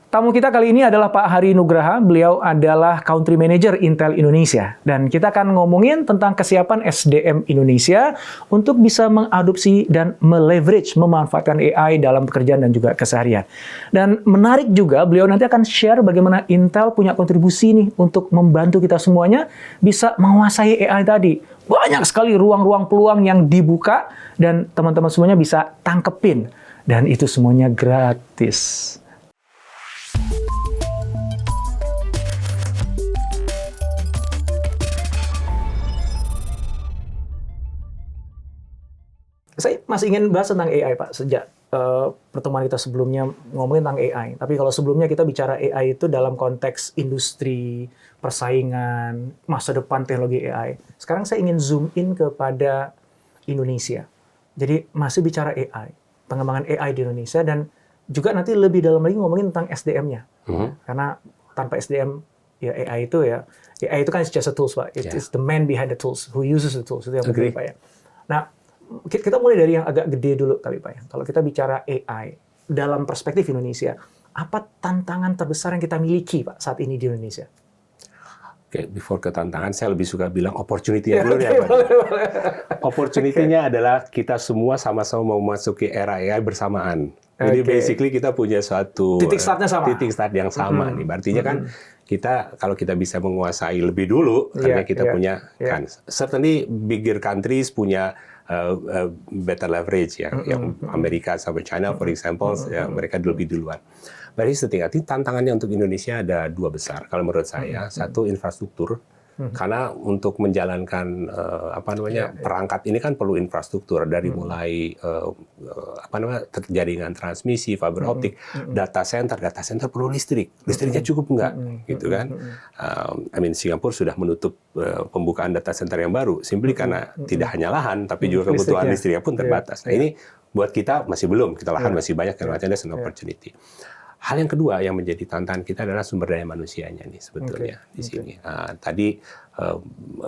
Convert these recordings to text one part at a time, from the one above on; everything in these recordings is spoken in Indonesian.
Tamu kita kali ini adalah Pak Hari Nugraha. Beliau adalah Country Manager Intel Indonesia. Dan kita akan ngomongin tentang kesiapan SDM Indonesia untuk bisa mengadopsi dan meleverage, memanfaatkan AI dalam pekerjaan dan juga keseharian. Dan menarik juga, beliau nanti akan share bagaimana Intel punya kontribusi nih untuk membantu kita semuanya bisa menguasai AI tadi. Banyak sekali ruang-ruang peluang yang dibuka dan teman-teman semuanya bisa tangkepin. Dan itu semuanya gratis. Saya masih ingin bahas tentang AI, Pak. Sejak pertemuan kita sebelumnya ngomongin tentang AI. Tapi kalau sebelumnya kita bicara AI itu dalam konteks industri, persaingan, masa depan teknologi AI. Sekarang saya ingin zoom in kepada Indonesia. Jadi masih bicara AI, pengembangan AI di Indonesia, dan juga nanti lebih dalam lagi ngomongin tentang SDM-nya. Karena tanpa SDM, ya AI itu kan just a tools, Pak. It is the man behind the tools, who uses the tools. Itu yang penting, Pak, ya. Nah, kita mulai dari yang agak gede dulu kali, Pak, ya. Kalau kita bicara AI dalam perspektif Indonesia, apa tantangan terbesar yang kita miliki, Pak, saat ini di Indonesia? Oke, before ke tantangan, saya lebih suka bilang opportunity-nya dulu ya, Pak. Opportunity-nya adalah kita semua sama-sama mau memasuki era AI bersamaan. Jadi basically kita punya suatu titik start yang sama nih. Artinya kan kalau kita bisa menguasai lebih dulu, karena kita punya kan certainly bigger countries punya better leverage ya, yang Amerika sama China, for example, ya, mereka lebih duluan. Dari setingkat ini tantangannya untuk Indonesia ada dua besar. Kalau menurut saya, satu infrastruktur, karena untuk menjalankan perangkat ini kan perlu infrastruktur dari mulai jaringan transmisi, fiber optik, data center perlu listriknya cukup enggak, gitu kan? Singapura sudah menutup pembukaan data center yang baru, simply karena tidak hanya lahan, tapi juga kebutuhan listriknya pun terbatas. Nah ini buat kita masih belum, kita lahan masih banyak, karena ada an opportunity. Hal yang kedua yang menjadi tantangan kita adalah sumber daya manusianya nih sebetulnya di sini. Tadi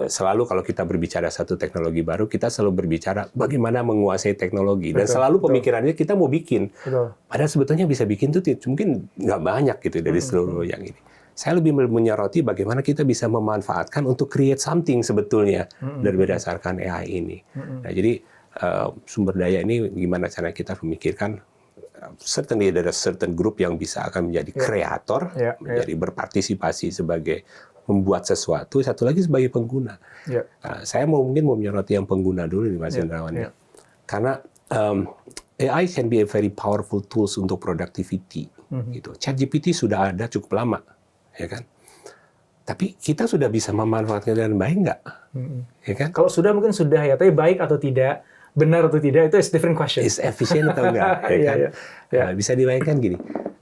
selalu kalau kita berbicara satu teknologi baru, kita selalu berbicara bagaimana menguasai teknologi. Dan selalu pemikirannya kita mau bikin. Padahal sebetulnya bisa bikin tuh mungkin nggak banyak gitu dari seluruh yang ini. Saya lebih menyoroti bagaimana kita bisa memanfaatkan untuk create something sebetulnya dari berdasarkan AI ini. Nah, jadi sumber daya ini gimana cara kita memikirkan. Certainly ada certain group yang bisa akan menjadi kreator, menjadi berpartisipasi sebagai membuat sesuatu, satu lagi sebagai pengguna. Saya mungkin mau menyoroti yang pengguna dulu nih, Mas Indrawan. Karena AI can be a very powerful tools untuk productivity. Gitu. ChatGPT sudah ada cukup lama, ya kan? Tapi kita sudah bisa memanfaatkan dengan baik nggak? Ya kan? Kalau sudah mungkin sudah ya, tapi baik atau tidak, benar atau tidak, itu is different question. Is efficient atau enggak? Ya kan? Bisa dibayangkan gini.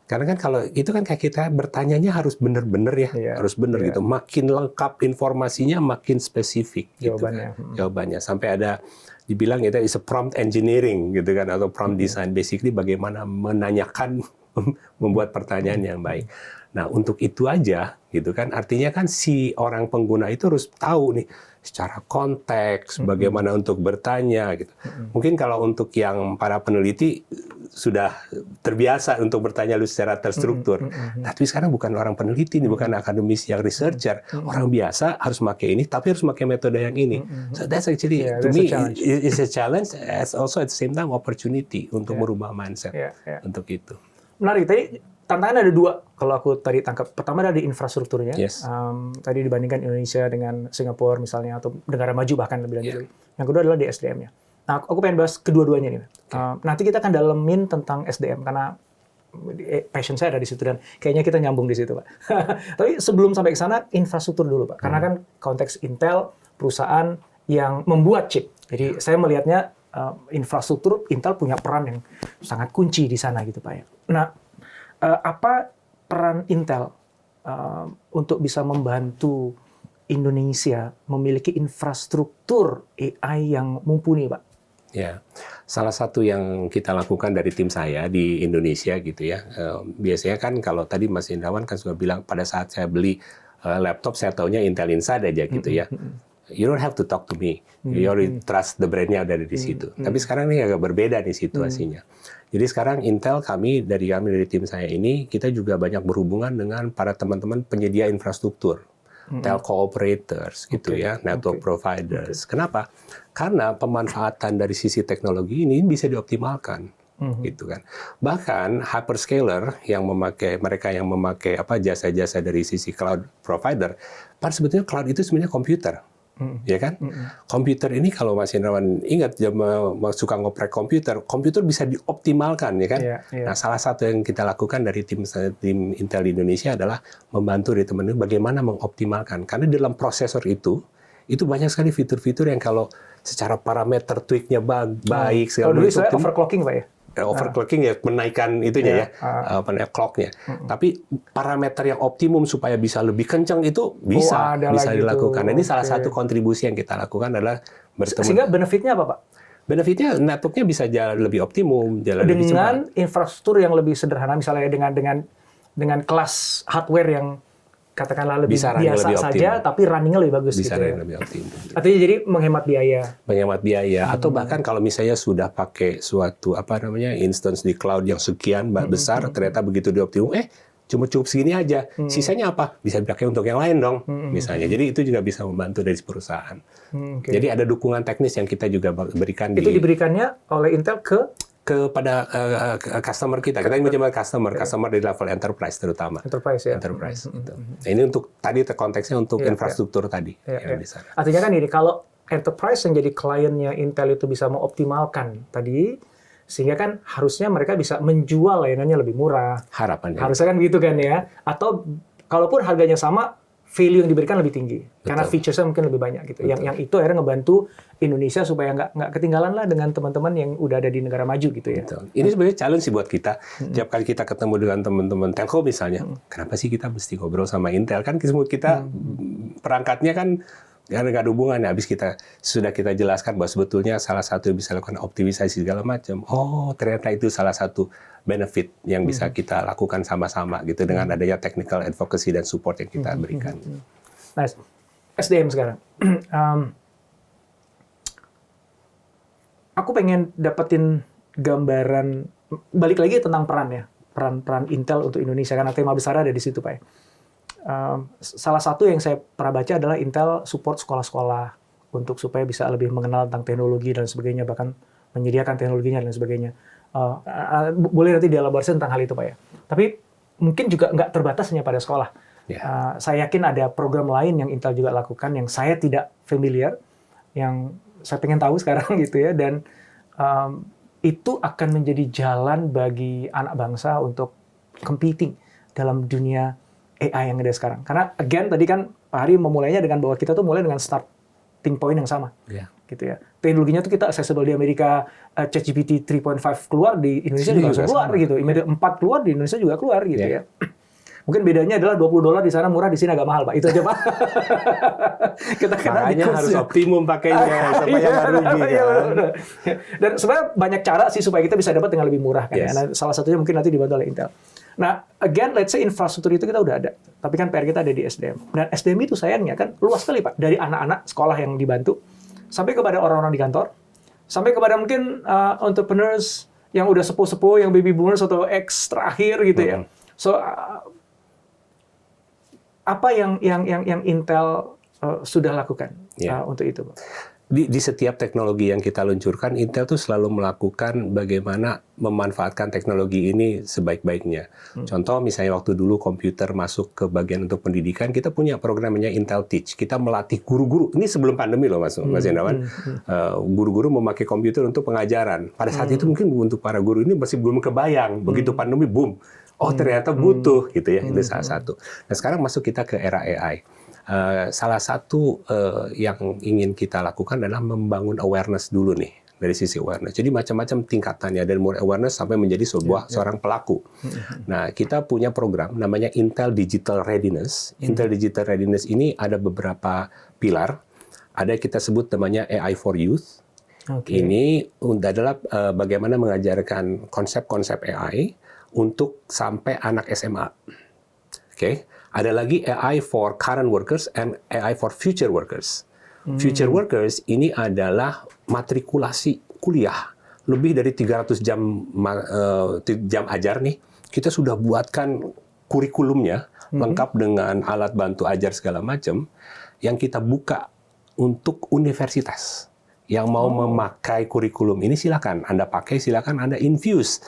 Karena kan kalau itu kan kayak kita bertanyanya harus benar-benar ya, harus benar gitu. Makin lengkap informasinya, makin spesifik jawabannya. Gitu kan. Jawabannya sampai ada dibilang itu is a prompt engineering gitu kan, atau prompt design, basically bagaimana menanyakan, membuat pertanyaan yang baik. Nah, untuk itu aja gitu kan, artinya kan si orang pengguna itu harus tahu nih secara konteks bagaimana untuk bertanya gitu. Mungkin kalau untuk yang para peneliti sudah terbiasa untuk bertanya secara terstruktur. Tapi sekarang bukan orang peneliti nih, bukan akademisi yang researcher. Orang biasa harus pakai ini, tapi harus pakai metode yang ini. So that's actually to me is a challenge, as also at the same time opportunity untuk merubah mindset untuk itu. Menarik. Tadi tantangan ada dua, kalau aku tadi tangkap. Pertama ada di infrastrukturnya. Tadi dibandingkan Indonesia dengan Singapura misalnya, atau negara maju bahkan lebih lanjut lagi. Yang kedua adalah di SDM-nya. Nah, aku pengen bahas kedua-duanya nih. Nanti kita akan dalemin tentang SDM, karena passion saya ada di situ, dan kayaknya kita nyambung di situ, Pak. Tapi sebelum sampai ke sana, infrastruktur dulu, Pak. Karena kan konteks Intel, perusahaan yang membuat chip. Jadi saya melihatnya infrastruktur Intel punya peran yang sangat kunci di sana gitu, Pak, ya. Nah, apa peran Intel untuk bisa membantu Indonesia memiliki infrastruktur AI yang mumpuni, Pak? Ya, salah satu yang kita lakukan dari tim saya di Indonesia gitu ya, biasanya kan kalau tadi Mas Indrawan kan sudah bilang pada saat saya beli laptop saya taunya Intel Inside aja gitu ya. You don't have to talk to me, you already trust the brand-nya ada di situ. Tapi sekarang ini agak berbeda nih situasinya. Jadi sekarang Intel kami dari tim saya ini kita juga banyak berhubungan dengan para teman-teman penyedia infrastruktur, telco operators gitu ya, network providers. Kenapa? Karena pemanfaatan dari sisi teknologi ini bisa dioptimalkan. Gitu kan. Bahkan hyperscaler mereka yang memakai jasa-jasa dari sisi cloud provider, sebetulnya cloud itu sebenarnya komputer. Ya kan? Komputer ini kalau Mas Hendrawan ingat suka ngoprek komputer bisa dioptimalkan, ya kan? Nah, salah satu yang kita lakukan dari tim Intel di Indonesia adalah membantu dari teman-teman bagaimana mengoptimalkan. Karena dalam prosesor itu banyak sekali fitur-fitur yang kalau secara parameter tweak-nya baik segala macam. Kalau dulu saya overclocking, Pak ya. Overclocking ya, menaikkan itunya clock-nya. Tapi parameter yang optimum supaya bisa lebih kencang itu bisa dilakukan. Nah, ini salah satu kontribusi yang kita lakukan adalah bertemu. Sehingga benefitnya apa, Pak? Benefitnya network-nya bisa jalan lebih optimum, jalan lebih cepat. Dengan infrastruktur yang lebih sederhana, misalnya dengan kelas hardware yang katakanlah lebih biasa saja, tapi running-nya lebih bagus bisa gitu ya. lebih optimal. Artinya jadi menghemat biaya. Atau bahkan kalau misalnya sudah pakai suatu instance di cloud yang sekian besar, ternyata begitu dioptimum, cuma cukup segini aja. Sisanya apa? Bisa dipakai untuk yang lain dong, misalnya. Jadi itu juga bisa membantu dari perusahaan. Jadi ada dukungan teknis yang kita juga berikan. Itu diberikannya oleh Intel kepada customer kita. Kita mencoba customer di level enterprise terutama. Enterprise ya. Enterprise gitu. Nah, ini untuk tadi konteksnya untuk infrastruktur tadi yang di sana. Artinya kan ini kalau enterprise yang jadi kliennya Intel itu bisa mengoptimalkan tadi, sehingga kan harusnya mereka bisa menjual layanannya lebih murah. Harapannya. Harusnya kan gitu kan ya. Atau kalaupun harganya sama, value yang diberikan lebih tinggi. Karena features-nya mungkin lebih banyak gitu. Yang itu akhirnya ngebantu Indonesia supaya nggak ketinggalan lah dengan teman-teman yang udah ada di negara maju gitu ya. Betul. Ini sebenarnya challenge sih buat kita. Tiap kali kita ketemu dengan teman-teman telco misalnya, kenapa sih kita mesti ngobrol sama Intel? Kan kita perangkatnya kan nggak ada hubungan. Habis sudah kita jelaskan bahwa sebetulnya salah satu yang bisa lakukan optimisasi segala macam. Oh, ternyata itu salah satu benefit yang bisa kita lakukan sama-sama gitu dengan adanya technical advocacy dan support yang kita berikan. Nice. SDM sekarang. Aku pengen dapetin gambaran, balik lagi tentang peran ya, peran Intel untuk Indonesia, karena tema besar ada di situ, Pak. Salah satu yang saya pernah baca adalah Intel support sekolah-sekolah untuk supaya bisa lebih mengenal tentang teknologi dan sebagainya, bahkan menyediakan teknologinya dan sebagainya. Boleh nanti dielaborasi tentang hal itu, Pak ya. Tapi mungkin juga nggak terbatas hanya pada sekolah. Saya yakin ada program lain yang Intel juga lakukan yang saya tidak familiar, yang saya pengen tahu sekarang gitu ya, dan itu akan menjadi jalan bagi anak bangsa untuk competing dalam dunia AI yang ada sekarang. Karena again tadi kan Pak Hari memulainya dengan bahwa kita tuh mulai dengan starting point yang sama, gitu ya. Teknologinya tuh kita accessible di Amerika, ChatGPT 3.5 keluar di Indonesia juga langsung keluar gitu. Immediate 4 keluar di Indonesia juga keluar gitu ya. Mungkin bedanya adalah $20 di sana murah, di sini agak mahal, Pak. Itu aja, Pak. Makanya harus optimum pakainya supaya nggak rugi. Dan sebenarnya banyak cara sih supaya kita bisa dapat dengan lebih murah kan. Nah, salah satunya mungkin nanti dibantu oleh Intel. Nah, again, let's say infrastruktur itu kita udah ada. Tapi kan PR kita ada di SDM. Dan SDM itu sayangnya kan luas sekali, Pak. Dari anak-anak sekolah yang dibantu, sampai kepada orang-orang di kantor, sampai kepada mungkin entrepreneurs yang udah sepuh-sepuh, yang baby boomers atau X terakhir gitu ya. So, apa yang Intel sudah lakukan untuk itu, Pak? Di setiap teknologi yang kita luncurkan, Intel tuh selalu melakukan bagaimana memanfaatkan teknologi ini sebaik-baiknya. Contoh misalnya waktu dulu komputer masuk ke bagian untuk pendidikan, kita punya programnya Intel Teach. Kita melatih guru-guru. Ini sebelum pandemi loh, Mas Hendrawan. Guru-guru memakai komputer untuk pengajaran. Pada saat itu mungkin untuk para guru ini masih belum kebayang. Begitu pandemi, boom. Oh, ternyata butuh gitu ya. Itu salah satu. Nah, sekarang masuk kita ke era AI. Salah satu yang ingin kita lakukan adalah membangun awareness dulu nih, dari sisi awareness. Jadi macam-macam tingkatannya, dari mulai awareness sampai menjadi seorang pelaku. Nah, kita punya program namanya Intel Digital Readiness. Intel Digital Readiness ini ada beberapa pilar. Ada yang kita sebut namanya AI for Youth. Ini adalah bagaimana mengajarkan konsep-konsep AI untuk sampai anak SMA. Ada lagi AI for current workers and AI for future workers. Future workers ini adalah matrikulasi kuliah lebih dari 300 jam ajar nih, kita sudah buatkan kurikulumnya lengkap dengan alat bantu ajar segala macam yang kita buka untuk universitas. Yang mau memakai kurikulum ini silakan Anda pakai, silakan Anda infuse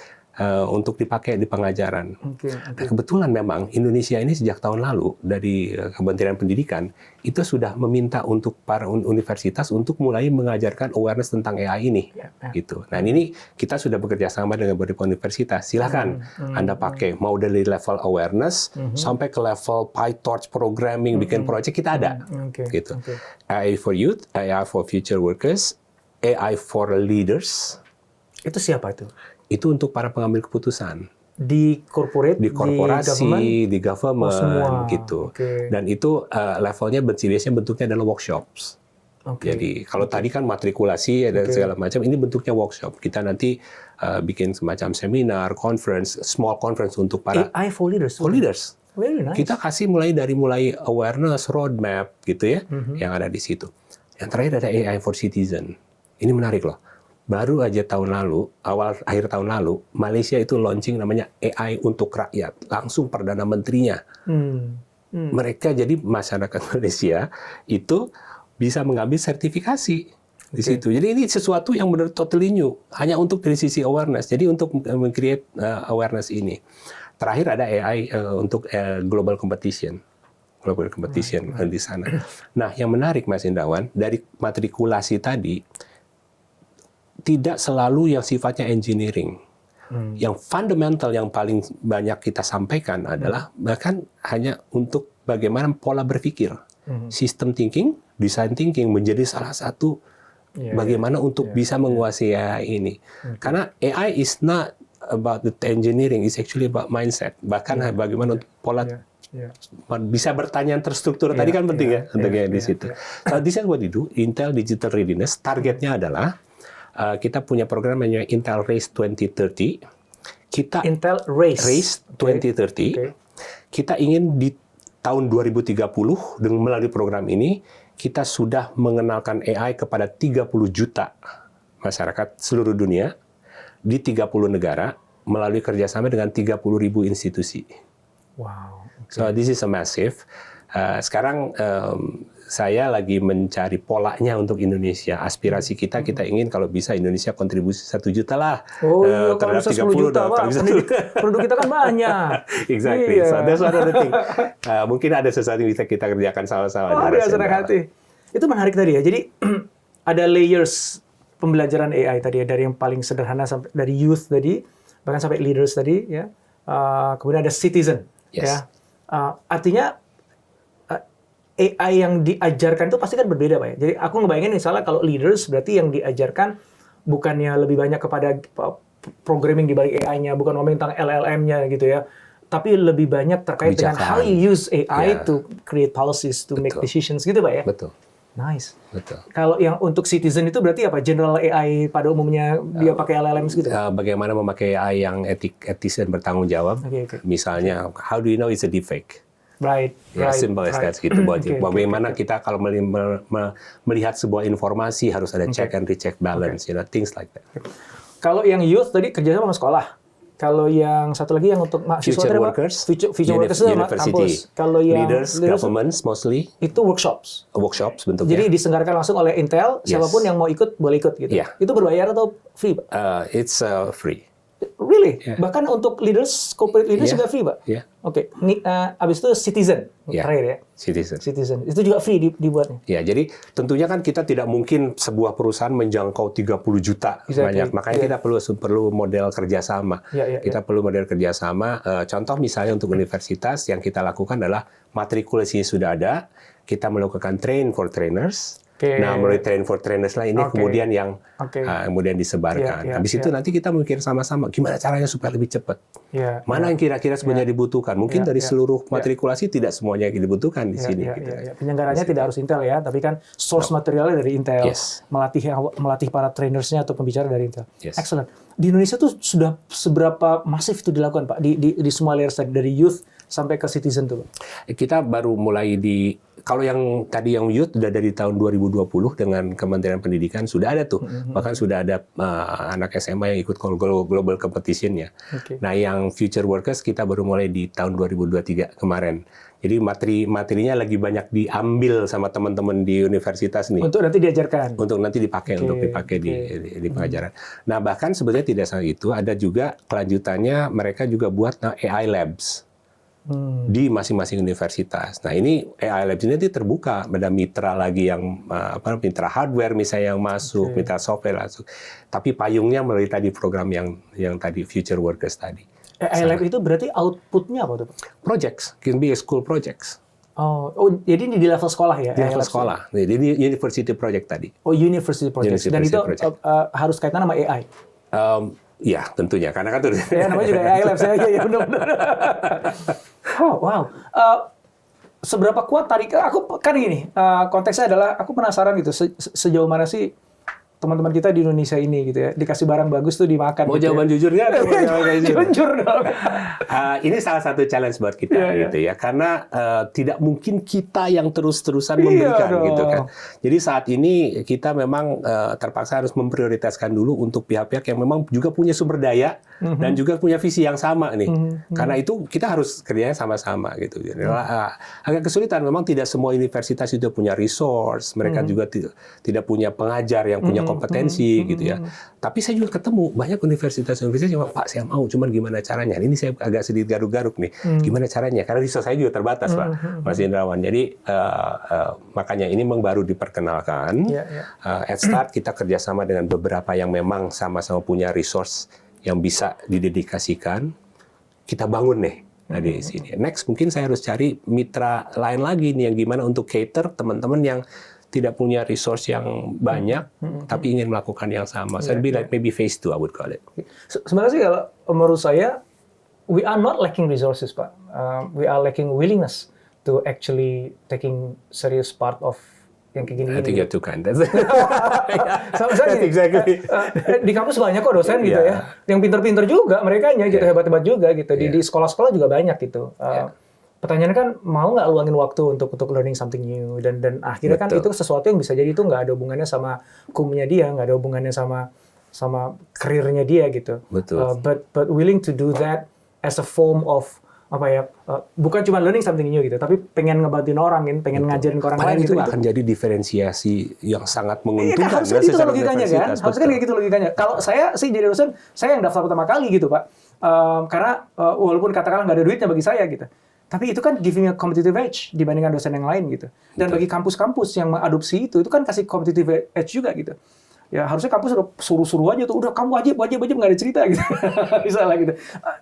untuk dipakai di pengajaran. Nah, kebetulan memang Indonesia ini sejak tahun lalu dari Kementerian Pendidikan itu sudah meminta untuk para universitas untuk mulai mengajarkan awareness tentang AI ini, gitu. Nah, ini kita sudah bekerja sama dengan beberapa universitas. Silakan Anda pakai, mau dari level awareness sampai ke level PyTorch programming, bikin project kita ada, gitu. AI for youth, AI for future workers, AI for leaders. Itu siapa itu? Itu untuk para pengambil keputusan di corporate, di korporasi, di government, gitu. Dan itu levelnya biasanya bentuknya adalah workshops. Jadi kalau tadi kan matrikulasi dan segala macam, ini bentuknya workshop. Kita nanti bikin semacam seminar, conference, small conference untuk para AI for leaders. For leaders. Very nice. Kita kasih mulai awareness roadmap gitu ya, yang ada di situ. Yang terakhir ada AI for citizen. Ini menarik loh. Baru aja tahun lalu, akhir tahun lalu, Malaysia itu launching namanya AI untuk rakyat. Langsung Perdana Menterinya. Mereka jadi masyarakat Malaysia itu bisa mengambil sertifikasi di situ. Jadi ini sesuatu yang benar totally new. Hanya untuk dari sisi awareness. Jadi untuk meng-create awareness ini. Terakhir ada AI untuk global competition. Global competition di sana. Nah, yang menarik Mas Indrawan, dari matrikulasi tadi, tidak selalu yang sifatnya engineering. Yang fundamental yang paling banyak kita sampaikan adalah bahkan hanya untuk bagaimana pola berpikir. System thinking, design thinking menjadi salah satu bagaimana untuk bisa menguasai AI ini. Karena AI is not about the engineering, it's actually about mindset. Bahkan bagaimana pola bisa bertanya yang terstruktur tadi kan penting ya untuk yang di situ. So this is what we do, Intel Digital Readiness. Targetnya adalah kita punya program namanya Intel Race 2030. Kita Intel Race 2030. Kita ingin di tahun 2030 dengan melalui program ini kita sudah mengenalkan AI kepada 30 juta masyarakat seluruh dunia di 30 negara melalui kerjasama dengan 30.000 institusi. Wow. So this is a massive. Sekarang saya lagi mencari polanya untuk Indonesia. Aspirasi kita ingin kalau bisa Indonesia kontribusi 1 juta lah. Terhadap 30 juta, Pak. Produk kita kan banyak. Exactly. So that's one other thing. Mungkin ada sesuatu yang bisa kita kerjakan sama-sama. Ada senang hati. Itu menarik tadi ya. Jadi ada layers pembelajaran AI tadi ya, dari yang paling sederhana sampai dari youth tadi, bahkan sampai leaders tadi ya. Kemudian ada citizen. Ya. Artinya AI yang diajarkan itu pasti kan berbeda, Pak ya. Jadi aku ngebayangin misalnya kalau leaders berarti yang diajarkan bukannya lebih banyak kepada programming di balik AI-nya, bukan ngomongin tentang LLM-nya gitu ya. Tapi lebih banyak terkait dengan how you use AI to create policies, to make decisions gitu, Pak ya. Betul. Nice. Betul. Kalau yang untuk citizen itu berarti apa? General AI pada umumnya dia pakai LLM gitu? Bagaimana memakai AI yang etis dan bertanggung jawab. Misalnya, how do you know it's a deepfake? Right. Simple as that gitu. Bagaimana kita kalau melihat sebuah informasi harus ada check and recheck balance, things like that. Kalau yang youth tadi kerjasama sama sekolah. Kalau yang satu lagi yang untuk mahasiswa future workers, future workers sama kampus. Kalau yang leaders, governments mostly itu workshops. Workshops bentuknya. Jadi diselenggarakan langsung oleh Intel, siapapun yang mau ikut boleh ikut gitu. Itu berbayar atau free, Pak? It's free. Really? Bahkan untuk leaders, corporate leaders juga free, Pak? Oke. Abis itu citizen, terakhir ya? Citizen. Itu juga free dibuatnya? Ya, jadi tentunya kan kita tidak mungkin sebuah perusahaan menjangkau 30 juta banyak. Makanya kita perlu model kerjasama. Kita perlu model kerjasama. Contoh misalnya untuk universitas, yang kita lakukan adalah matrikulasinya sudah ada. Kita melakukan train for trainers. Nah, melalui train for trainers lah ini kemudian yang kemudian disebarkan. Habis itu nanti kita mikir sama-sama gimana caranya supaya lebih cepat. Mana yang kira-kira sebenarnya dibutuhkan. Mungkin dari seluruh matrikulasi tidak semuanya yang dibutuhkan di sini. Penyelenggaranya tidak harus Intel ya, tapi kan source materialnya dari Intel. Melatih para trainersnya atau pembicara dari Intel. Excellent. Di Indonesia tuh sudah seberapa masif itu dilakukan, Pak? Di semua layers dari youth sampai ke citizen tuh, Pak? Kita baru mulai di kalau yang tadi yang youth sudah dari tahun 2020 dengan Kementerian Pendidikan sudah ada tuh. Bahkan sudah ada anak SMA yang ikut global competition-nya. Nah, yang future workers kita baru mulai di tahun 2023 kemarin. Jadi materinya lagi banyak diambil sama teman-teman di universitas nih. Untuk nanti diajarkan. Untuk nanti dipakai di pengajaran. Nah, bahkan sebenarnya tidak sama itu, ada juga kelanjutannya mereka juga buat AI labs di masing-masing universitas. Nah, ini AI labs ini nanti terbuka, ada mitra lagi yang mitra hardware misalnya yang masuk, mitra software masuk. Tapi payungnya melalui tadi program yang tadi future workers tadi. AI lab itu berarti outputnya apa tuh, Pak? Projects, can be school projects. Oh, jadi ini di level sekolah ya? Di level sekolah. Jadi university project tadi. Oh, university project. Dan itu harus kaitan sama AI? Ya, tentunya. Karena kan itu. Ya, namanya juga AI Labs. Ya, benar-benar. Oh, wow. Seberapa kuat tarik? Aku kan gini, konteksnya adalah aku penasaran gitu, sejauh mana sih teman-teman kita di Indonesia ini gitu ya, dikasih barang bagus tuh dimakan. Mau gitu jawaban jujurnya? Jujur dong. Ini salah satu challenge buat kita gitu ya, karena tidak mungkin kita yang terus-terusan memberikan gitu kan. Jadi saat ini kita memang terpaksa harus memprioritaskan dulu untuk pihak-pihak yang memang juga punya sumber daya dan juga punya visi yang sama nih. Karena itu kita harus kerjanya sama-sama gitu. Agak kesulitan, memang tidak semua universitas itu punya resource, mereka juga tidak punya pengajar yang punya kompetensi gitu ya. Tapi saya juga ketemu banyak universitas-universitas yang Pak saya mau, cuman gimana caranya? Ini saya agak sedikit garuk-garuk nih. Gimana caranya? Karena resource saya juga terbatas, Pak, Mas Indrawan. Jadi makanya ini memang baru diperkenalkan. At Start kita kerjasama dengan beberapa yang memang sama-sama punya resource yang bisa didedikasikan. Kita bangun nih. Nah, di sini. Next mungkin saya harus cari mitra lain lagi nih yang gimana untuk cater teman-teman yang tidak punya resource yang banyak, tapi ingin melakukan yang sama. So maybe phase 2, I would call it. Sebenarnya sih kalau menurut saya, we are not lacking resources, Pak. We are lacking willingness to actually taking serious part of yang kayak gini. I think you're too kind. Exactly. Di kampus banyak kok dosen gitu ya, yang pinter-pinter juga, mereka gitu, hebat-hebat juga gitu. Di sekolah-sekolah juga banyak gitu. Pertanyaannya kan mau nggak luangin waktu untuk learning something new dan akhirnya kan itu sesuatu yang bisa jadi itu nggak ada hubungannya sama kumnya dia, nggak ada hubungannya sama karirnya dia gitu. Betul. But willing to do that as a form of bukan cuma learning something new gitu, tapi pengen ngebantuin orang kan, pengen ngajarin ke orang lain itu gitu. Akan jadi diferensiasi yang sangat menguntungkan. Harusnya itu logikanya kan, harusnya kan kayak gitu logikanya. Kalau saya sih jadi dosen, saya yang daftar pertama kali gitu Pak, karena walaupun katakanlah nggak ada duitnya bagi saya gitu. Tapi itu kan giving a competitive edge dibandingkan dosen yang lain gitu. Dan bagi kampus-kampus yang mengadopsi itu kan kasih competitive edge juga gitu. Ya harusnya kampus udah suruh-suruh aja tuh, udah kamu wajib nggak ada cerita gitu. Misalnya gitu.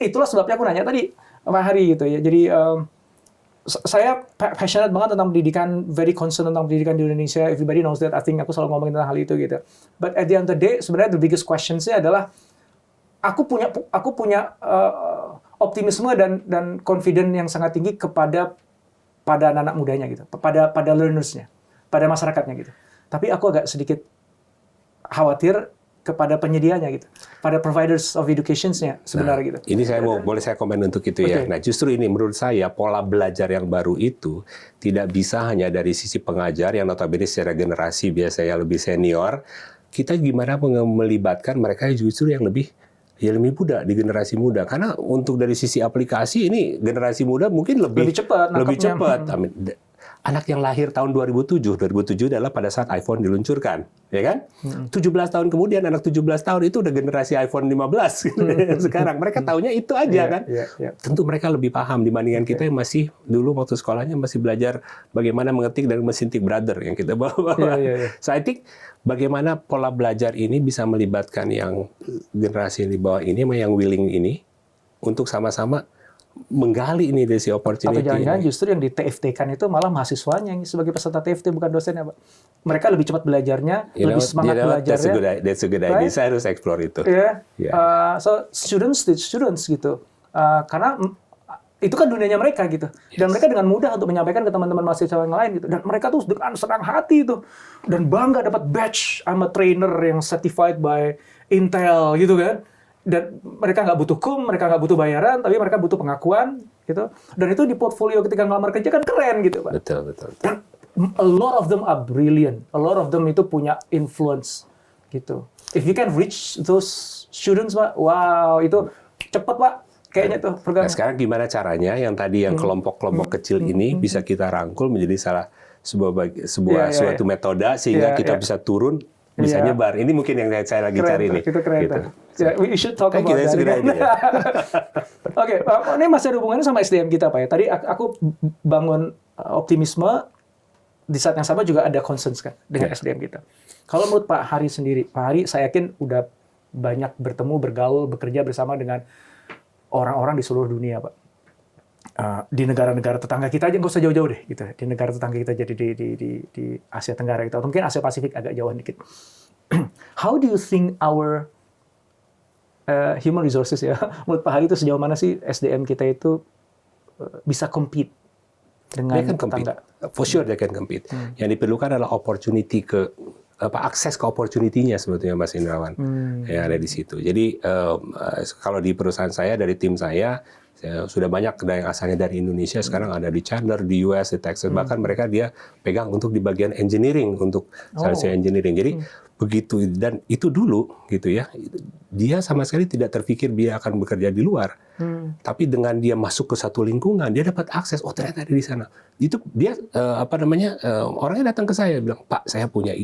Itulah sebabnya aku nanya tadi Pak Hari gitu ya. Jadi saya passionate banget tentang pendidikan, very concerned tentang pendidikan di Indonesia. Everybody knows that. I think aku selalu ngomongin tentang hal itu gitu. But at the end of the day, sebenarnya the biggest question-nya adalah aku punya optimisme dan confident yang sangat tinggi pada anak-anak mudanya gitu, pada learners-nya, pada masyarakatnya gitu. Tapi aku agak sedikit khawatir kepada penyedianya gitu, pada providers of education-nya sebenarnya gitu. Ini boleh saya komen untuk itu ya. Nah, justru ini menurut saya pola belajar yang baru itu tidak bisa hanya dari sisi pengajar yang notabene secara generasi biasanya lebih senior. Kita gimana melibatkan mereka justru yang lebih muda, di generasi muda. Karena untuk dari sisi aplikasi ini generasi muda mungkin lebih cepat. Anak yang lahir tahun 2007 adalah pada saat iPhone diluncurkan, ya kan? 17 tahun kemudian anak 17 tahun itu udah generasi iPhone 15 sekarang. Mereka taunya itu aja kan. Tentu mereka lebih paham dibandingkan kita yang masih dulu waktu sekolahnya masih belajar bagaimana mengetik dari mesin Tik Brother yang kita bawa. So I think bagaimana pola belajar ini bisa melibatkan yang generasi di bawah ini sama yang willing ini untuk sama-sama menggali ini dari opportunity. Atau jangan-jangan justru yang di TFT-kan itu malah mahasiswanya yang sebagai peserta TFT bukan dosennya, Pak. Mereka lebih cepat belajarnya, lebih semangat belajarnya. That's a good idea. Right? Saya harus explore itu. So students teach students gitu. Karena itu kan dunianya mereka gitu. Dan mereka dengan mudah untuk menyampaikan ke teman-teman mahasiswa yang lain gitu. Dan mereka tuh dengan senang hati itu dan bangga dapat badge I'm a trainer yang certified by Intel gitu kan. Dan mereka nggak butuh mereka nggak butuh bayaran, tapi mereka butuh pengakuan gitu. Dan itu di portfolio ketika ngelamar kerja kan keren gitu, Pak. Betul. Dan a lot of them are brilliant. A lot of them itu punya influence gitu. If you can reach those students, Pak, wow, itu cepet, Pak. Kayaknya tuh program. Nah, sekarang gimana caranya yang tadi yang kelompok-kelompok kecil ini bisa kita rangkul menjadi suatu metode sehingga kita bisa turun, bisa nyebar. Ini mungkin yang saya lagi cari nih. Itu keren. Gitu. We should talk about that. Oke, ini masih ada hubungannya sama SDM kita, Pak ya. Tadi aku bangun optimisme, di saat yang sama juga ada concerns kan dengan SDM kita. Kalau menurut Pak Hari sendiri, Pak Hari saya yakin udah banyak bertemu, bergaul, bekerja bersama dengan orang-orang di seluruh dunia, Pak. Di negara-negara tetangga kita aja nggak usah jauh-jauh deh, gitu. Di negara tetangga kita jadi di Asia Tenggara gitu, atau mungkin Asia Pasifik agak jauhan dikit. How do you think our human resources ya, menurut Pak Hari itu sejauh mana sih SDM kita itu bisa compete dengan tetangga? For sure they can compete. Yang diperlukan adalah opportunity akses ke opportunity-nya sebetulnya Mas Indrawan yang ada di situ. Jadi kalau di perusahaan saya, dari tim saya sudah banyak yang asalnya dari Indonesia, sekarang ada di Chandler, di US, di Texas, bahkan mereka dia pegang untuk di bagian engineering, untuk science engineering. Jadi begitu, dan itu dulu gitu ya, dia sama sekali tidak terpikir dia akan bekerja di luar. Tapi dengan dia masuk ke satu lingkungan, dia dapat akses, oh ternyata ada di sana. Itu dia orangnya datang ke saya bilang, Pak, saya punya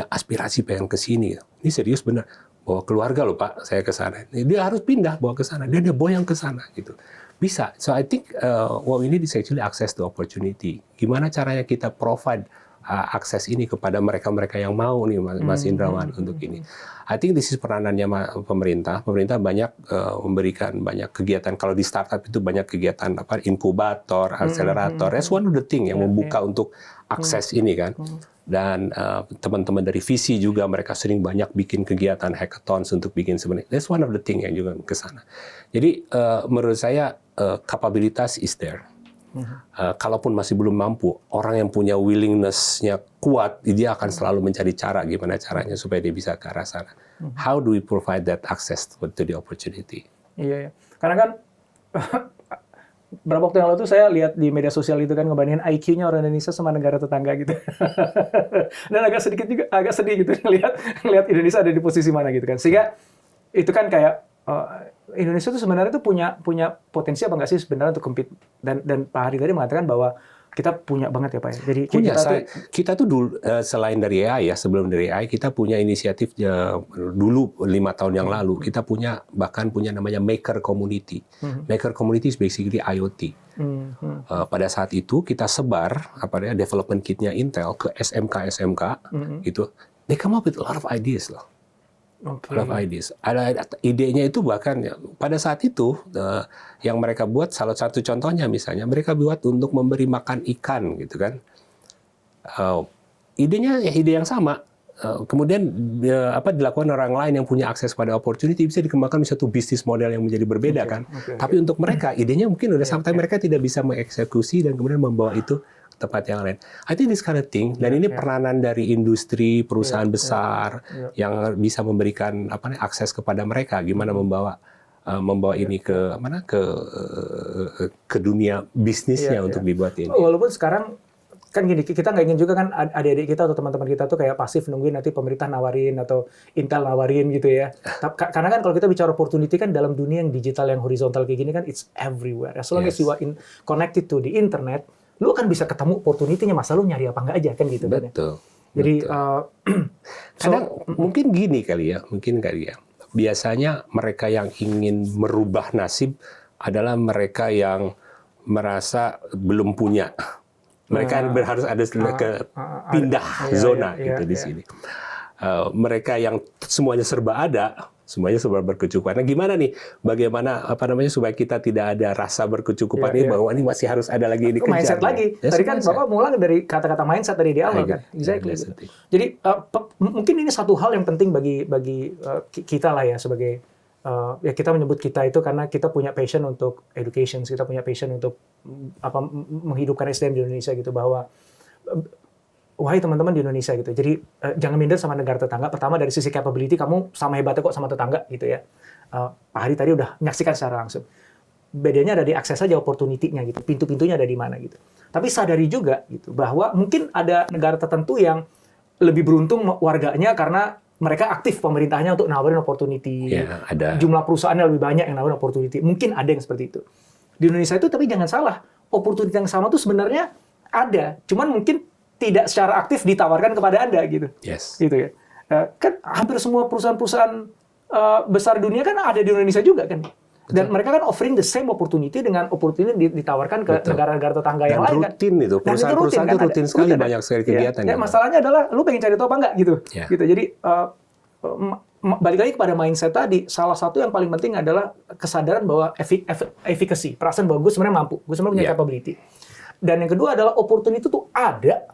aspirasi pengen ke sini. Ini serius benar. Bawa keluarga loh Pak, saya ke sana. Dia harus pindah bawa ke sana. Dia boyang ke sana gitu. Bisa. So I think what we need is actually access to opportunity. Gimana caranya kita provide akses ini kepada mereka-mereka yang mau nih Mas Indrawan untuk ini. I think this is peranannya pemerintah. Pemerintah banyak memberikan banyak kegiatan. Kalau di startup itu banyak kegiatan inkubator, akselerator. That's one of the thing yang membuka untuk akses ini kan. Dan teman-teman dari Visi juga mereka sering banyak bikin kegiatan hackathons untuk bikin sebenarnya. That's one of the thing yang juga ke sana. Jadi menurut saya kapabilitas is there. Kalaupun masih belum mampu, orang yang punya willingness-nya kuat, dia akan selalu mencari cara gimana caranya supaya dia bisa ke arah sana. How do we provide that access to the opportunity? Iya. Karena kan berapa waktu yang lalu tuh saya lihat di media sosial itu kan ngebandingin IQ-nya orang Indonesia sama negara tetangga gitu. Dan agak sedih gitu ngelihat Indonesia ada di posisi mana gitu kan. Sehingga itu kan kayak Indonesia tuh sebenarnya tuh punya potensi apa nggak sih sebenarnya untuk compete, dan Pak Hari tadi mengatakan bahwa kita punya banget ya Pak ya. Jadi kita tuh dulu selain dari AI ya, sebelum dari AI kita punya inisiatif dulu 5 tahun yang lalu kita bahkan punya namanya Maker Community. Maker Community is basically IoT. Pada saat itu kita sebar development kitnya Intel ke SMK gitu. They come up with a lot of ideas loh. Love ideas. Ada idenya itu bahkan pada saat itu yang mereka buat, salah satu contohnya misalnya mereka buat untuk memberi makan ikan gitu kan. Idenya ya ide yang sama. Kemudian dilakukan orang lain yang punya akses pada opportunity, bisa dikembangkan menjadi satu bisnis model yang menjadi berbeda kan. Tapi untuk mereka idenya mungkin udah sampai mereka tidak bisa mengeksekusi dan kemudian membawa itu tempat yang lain. I think this kind of thing, dan ini peranan dari industri, perusahaan besar yang bisa memberikan akses kepada mereka, gimana membawa ini ke dunia bisnisnya untuk dibuat ini. Walaupun sekarang kan gini, kita nggak ingin juga kan adik-adik kita atau teman-teman kita tuh kayak pasif nungguin nanti pemerintah nawarin atau Intel nawarin gitu ya. Karena kan kalau kita bicara opportunity kan dalam dunia yang digital yang horizontal kayak gini kan it's everywhere. As long as you are connected to the internet, lu kan bisa ketemu opportunity-nya, masa lu nyari apa nggak aja kan gitu. Betul. Jadi kadang mungkin kali ya. Biasanya mereka yang ingin merubah nasib adalah mereka yang merasa belum punya. Mereka harus ada pindah zona gitu di sini. Mereka yang semuanya serba ada, semuanya serba berkecukupan. Nah, gimana nih? Bagaimana supaya kita tidak ada rasa berkecukupan ini, bahwa ini masih harus ada lagi dikejar. Mindset lagi. Tadi kan Bapak mulai dari kata-kata mindset tadi di awal kan. Exactly. Jadi mungkin ini satu hal yang penting bagi kita lah ya, sebagai ya kita menyebut kita itu karena kita punya passion untuk education, kita punya passion untuk menghidupkan SDM di Indonesia gitu, bahwa wahai teman-teman di Indonesia gitu. Jadi jangan minder sama negara tetangga. Pertama dari sisi capability kamu sama hebatnya kok sama tetangga gitu ya. Pak Hari tadi udah menyaksikan secara langsung. bedanya ada di akses saja opportunity-nya gitu, pintu-pintunya ada di mana gitu. Tapi sadari juga gitu bahwa mungkin ada negara tertentu yang lebih beruntung warganya karena mereka aktif pemerintahnya untuk nawarin opportunity. Ya, ada. Jumlah perusahaannya lebih banyak yang nawarin opportunity. Mungkin ada yang seperti itu. Di Indonesia itu tapi jangan salah, opportunity yang sama tuh sebenarnya ada, cuman mungkin tidak secara aktif ditawarkan kepada Anda gitu. Yes. Gitu ya. Kan hampir semua perusahaan-perusahaan besar dunia kan ada di Indonesia juga kan. Dan mereka kan offering the same opportunity dengan opportunity ditawarkan ke negara-negara tetangga yang lain kan. Rutin itu, perusahaan-perusahaan itu rutin sekali, banyak sekali kegiatan. Ya, masalahnya adalah lu pengen cari tahu apa enggak gitu. Gitu. Jadi balik lagi kepada mindset tadi, salah satu yang paling penting adalah kesadaran bahwa efficacy, perasaan bahwa gue sebenarnya mampu, gue sebenarnya punya capability. Dan yang kedua adalah opportunity itu tuh ada.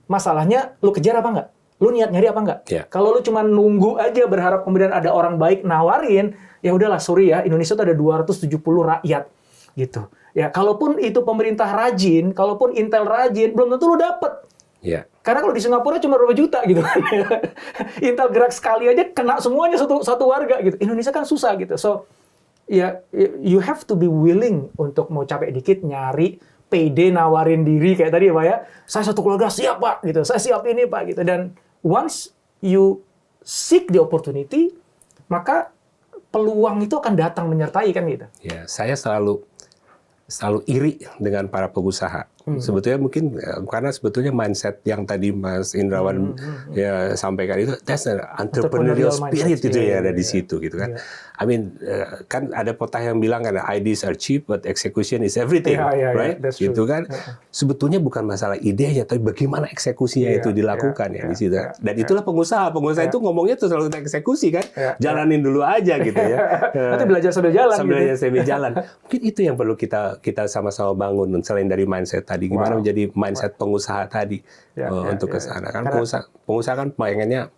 Masalahnya lu kejar apa enggak? Lu niat nyari apa enggak? Kalau lu cuma nunggu aja berharap kemudian ada orang baik nawarin, ya udahlah, sorry ya, Indonesia tuh ada 270 rakyat gitu. Ya, kalaupun itu pemerintah rajin, kalaupun Intel rajin, belum tentu lu dapet. Karena kalau di Singapura cuma berapa juta gitu kan. Intel gerak sekali aja kena semuanya satu warga gitu. Indonesia kan susah gitu. So ya, you have to be willing untuk mau capek dikit nyari, pede nawarin diri kayak tadi ya Pak ya. Saya satu keluarga siap Pak gitu. Saya siap ini Pak gitu. Dan once you seek the opportunity, maka peluang itu akan datang menyertai kan gitu. Ya, saya selalu iri dengan para pengusaha. Sebetulnya mungkin karena sebetulnya mindset yang tadi Mas Indrawan ya sampaikan itu, that's an entrepreneurial spirit itu ya ada di situ gitu kan. I mean, kan ada pepatah yang bilang kan ideas are cheap but execution is everything, right? Gitu kan. Sebetulnya bukan masalah idenya, tapi bagaimana eksekusinya itu dilakukan ya di situ. Dan itulah pengusaha itu ngomongnya tuh selalu eksekusi kan. Jalanin dulu aja gitu ya. Nanti belajar sambil jalan. Sambil jalan. Mungkin itu yang perlu kita sama-sama bangun selain dari mindset tadi, gimana menjadi mindset pengusaha tadi untuk ke sana kan. Pengusaha kan pengennya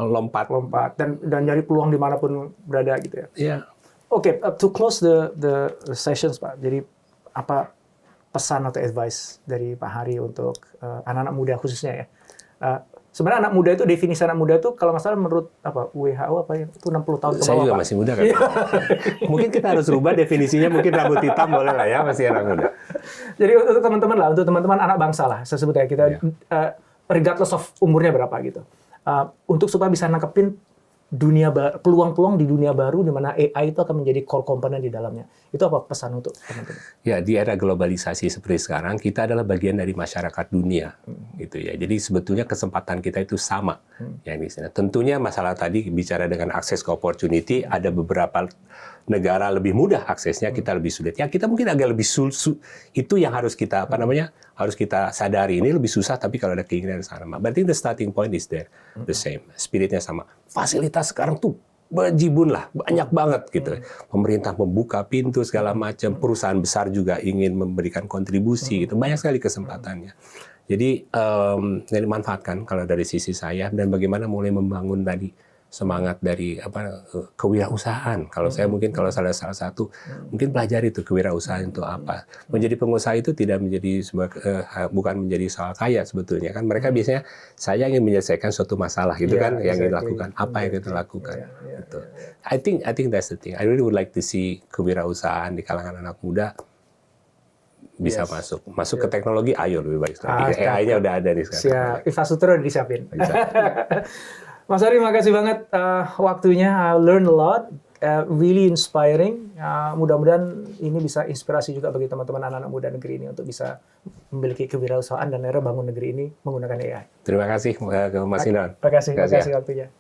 lompat dan nyari peluang dimanapun berada gitu ya. Oke, to close the sessions Pak. Jadi apa pesan atau advice dari Pak Hari untuk anak-anak muda khususnya ya? Sebenarnya anak muda itu, definisi anak muda itu kalau nggak salah menurut WHO itu 60 tahun ke bawah. Saya juga masih muda kan. Mungkin kita harus rubah definisinya, mungkin rambut hitam boleh lah ya, masih anak muda. Jadi untuk teman-teman anak bangsa lah, saya sebut ya, kita regardless of umurnya berapa gitu. Untuk supaya bisa nangkepin peluang-peluang di dunia baru di mana AI itu akan menjadi core komponen di dalamnya. Itu apa pesan untuk teman-teman? Ya, di era globalisasi seperti sekarang, kita adalah bagian dari masyarakat dunia, gitu ya. Jadi sebetulnya kesempatan kita itu sama. Ya, di sana. Tentunya masalah tadi bicara dengan akses ke opportunity, ada beberapa negara lebih mudah aksesnya, kita lebih sulit. Ya, kita mungkin agak lebih itu yang harus kita harus kita sadari. Ini lebih susah, tapi kalau ada keinginan sama. Berarti the starting point is there, the same, spiritnya sama. Fasilitas sekarang tuh berjibun lah, banyak banget gitu. Pemerintah membuka pintu segala macam, perusahaan besar juga ingin memberikan kontribusi, gitu. Banyak sekali kesempatannya. Jadi dimanfaatkan kalau dari sisi saya, dan bagaimana mulai membangun tadi semangat dari kewirausahaan. Kalau saya mungkin kalau salah satu mungkin pelajari itu kewirausahaan itu apa. Menjadi pengusaha itu tidak menjadi bukan menjadi soal kaya sebetulnya kan. Mereka biasanya saya ingin menyelesaikan suatu masalah gitu kan yang dilakukan. Apa yang kita lakukan. Gitu. I think that's the thing. I really would like to see kewirausahaan di kalangan anak muda bisa masuk ke teknologi. Ayo lebih baik. AI-nya udah ada nih sekarang. Siap. Infrastruktur udah disiapin. Mas Hari, makasih banget waktunya. I learn a lot, really inspiring. Mudah-mudahan ini bisa inspirasi juga bagi teman-teman anak-anak muda negeri ini untuk bisa memiliki kewirausahaan dan akhirnya bangun negeri ini menggunakan AI. Terima kasih Mas Indra. Terima kasih waktunya.